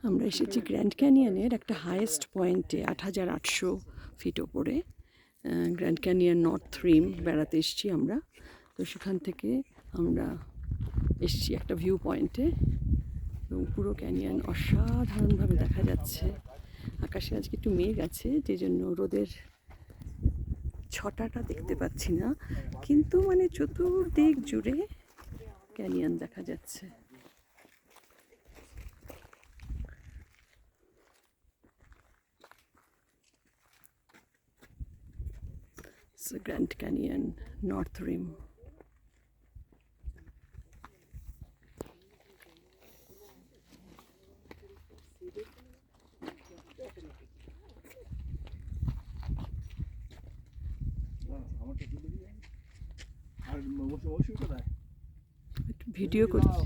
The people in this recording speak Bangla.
আমরা এসেছি গ্র্যান্ড ক্যানিয়নের একটা হাইয়েস্ট পয়েন্টে ৮৮০০ ফিট ওপরে। গ্র্যান্ড ক্যানিয়ন নর্থ রিম বেড়াতে এসেছি আমরা। তো সেখান থেকে আমরা এসেছি একটা ভিউ পয়েন্টে এবং পুরো ক্যানিয়ন অসাধারণভাবে দেখা যাচ্ছে। আকাশে আজকে একটু মেঘ আছে, যে জন্য রোদের ছটাটা দেখতে পাচ্ছি না, কিন্তু মানে চতুর্দিক জুড়ে ক্যানিয়ন দেখা যাচ্ছে। গ্র্যান্ড ক্যানিয়ন নর্থ রিম। ভিডিও করছি।